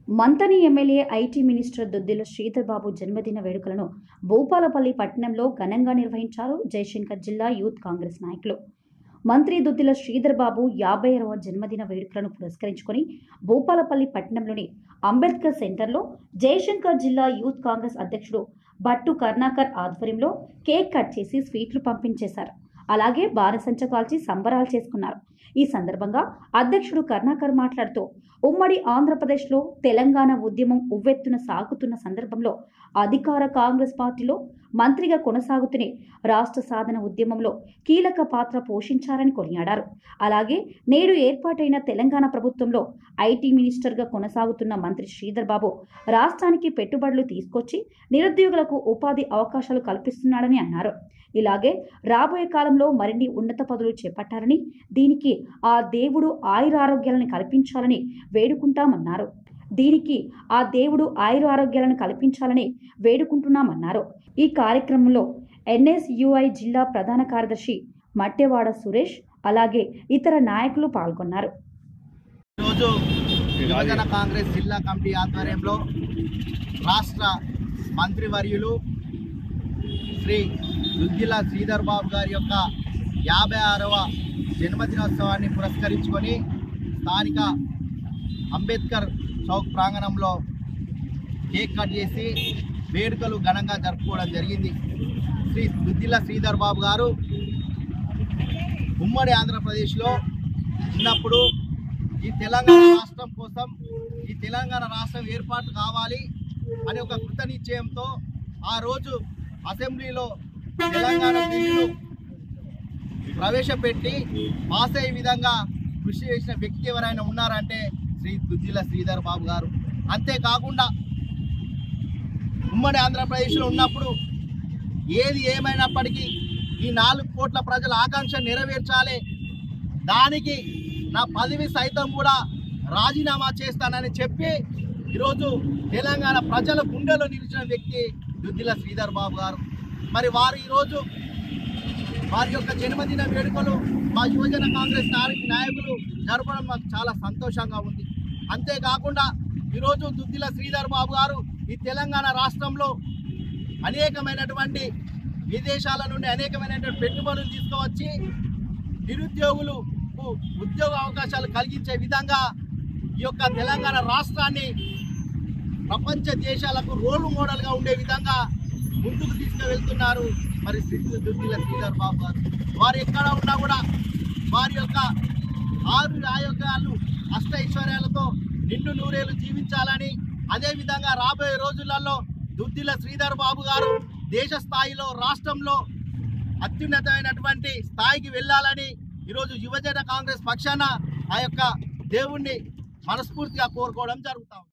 Manthani MLA IT minister Duddilla Sridhar Babu జన్మదిన వేడుకలను భూపాలపల్లి పట్టణంలో ఘనంగా నిర్వహించారు జయశంకర్ జిల్లా యూత్ కాంగ్రెస్ నాయకులు. మంత్రి దుద్దిల శ్రీధర్ బాబు 50వ జన్మదిన వేడుకలను పురస్కరించుకొని భూపాలపల్లి పట్టణంలోని అంబేద్కర్ సెంటర్లో జయశంకర్ జిల్లా యూత్ కాంగ్రెస్ అధ్యక్షుడు భట్టు కరుణాకర్ ఆధ్వర్యంలో కేక్ కట్ చేసి స్వీట్లు పంపించేశారు. అలాగే బాణసంచ కాల్చి సంబరాలు చేసుకున్నారు. ఈ సందర్భంగా అధ్యక్షుడు కరుణాకర్ మాట్లాడుతూ ఉమ్మడి ఆంధ్రప్రదేశ్లో తెలంగాణ ఉద్యమం ఉవ్వెత్తున సాగుతున్న సందర్భంలో అధికార కాంగ్రెస్ పార్టీలో మంత్రిగా కొనసాగుతూనే రాష్ట్ర సాధన ఉద్యమంలో కీలక పాత్ర పోషించారని కొనియాడారు. అలాగే నేడు ఏర్పాటైన తెలంగాణ ప్రభుత్వంలో ఐటీ మినిస్టర్గా కొనసాగుతున్న మంత్రి శ్రీధర్ బాబు రాష్ట్రానికి పెట్టుబడులు తీసుకొచ్చి నిరుద్యోగులకు ఉపాధి అవకాశాలు కల్పిస్తున్నాడని అన్నారు. ఇలాగే రాబోయే కాలంలో మరిన్ని ఉన్నత పదవులు చేపట్టాలని, దీనికి ఆ దేవుడు ఆయురారోగ్యాలను కల్పించాలని వేడుకుంటున్నామన్నారు. ఈ కార్యక్రమంలో ఎన్ఎస్యుఐ జిల్లా ప్రధాన కార్యదర్శి మట్టెవాడ సురేష్ అలాగే ఇతర నాయకులు పాల్గొన్నారు. ఈరోజు యువజన కాంగ్రెస్ జిల్లా కమిటీ ఆధ్వర్యంలో రాష్ట్ర మంత్రివర్యులు శ్రీ దుద్దిల శ్రీధర్ బాబు గారి యొక్క 56వ జన్మదినోత్సవాన్ని పురస్కరించుకొని స్థానిక అంబేద్కర్ చౌక్ ప్రాంగణంలో కేక్ కట్ చేసి వేడుకలు ఘనంగా జరుపుకోవడం జరిగింది. శ్రీ దుద్దిల శ్రీధర్ బాబు గారు ఉమ్మడి ఆంధ్రప్రదేశ్లో ఉన్నప్పుడు ఈ తెలంగాణ రాష్ట్రం కోసం, ఈ తెలంగాణ రాష్ట్రం ఏర్పాటు కావాలి అనే ఒక కృత నిశ్చయంతో ఆ రోజు అసెంబ్లీలో తెలంగాణ బిల్లును ప్రవేశపెట్టి పాస్ అయ్యే విధంగా కృషి చేసిన వ్యక్తి ఎవరైనా ఉన్నారంటే శ్రీ దుద్దిల శ్రీధర్ బాబు గారు. అంతేకాకుండా ఉమ్మడి ఆంధ్రప్రదేశ్లో ఉన్నప్పుడు ఏది ఏమైనప్పటికీ ఈ 4 కోట్ల ప్రజల ఆకాంక్ష నెరవేర్చాలి, దానికి నా పదవి సైతం కూడా రాజీనామా చేస్తానని చెప్పి ఈరోజు తెలంగాణ ప్రజల గుండెలో నిలిచిన వ్యక్తి దుద్దిల శ్రీధర్ బాబు గారు. మరి వారు ఈరోజు వారి యొక్క జన్మదిన వేడుకలు మా యువజన కాంగ్రెస్ నాయకులు జరపడం మాకు చాలా సంతోషంగా ఉంది. అంతేకాకుండా ఈరోజు దుద్దిల శ్రీధర్ బాబు గారు ఈ తెలంగాణ రాష్ట్రంలో అనేకమైనటువంటి విదేశాల నుండి అనేకమైనటువంటి పెట్టుబడులు తీసుకువచ్చి నిరుద్యోగులకు ఉద్యోగ అవకాశాలు కలిగించే విధంగా ఈ యొక్క తెలంగాణ రాష్ట్రాన్ని ప్రపంచ దేశాలకు రోల్ మోడల్గా ఉండే విధంగా ముందుకు తీసుకువెళ్తున్నారు. మరి దుద్దిల శ్రీధర్ బాబు గారు వారు ఎక్కడ ఉన్నా కూడా వారి యొక్క 6 ఆరోగ్యాలు అష్ట ఐశ్వర్యాలతో నిండు నూరేళ్లు జీవించాలని, అదేవిధంగా రాబోయే రోజులలో దుద్దిల శ్రీధర్ బాబు గారు దేశ స్థాయిలో రాష్ట్రంలో అత్యున్నతమైనటువంటి స్థాయికి వెళ్ళాలని ఈరోజు యువజన కాంగ్రెస్ పక్షాన ఆ యొక్క దేవుణ్ణి మనస్ఫూర్తిగా కోరుకోవడం జరుగుతాం.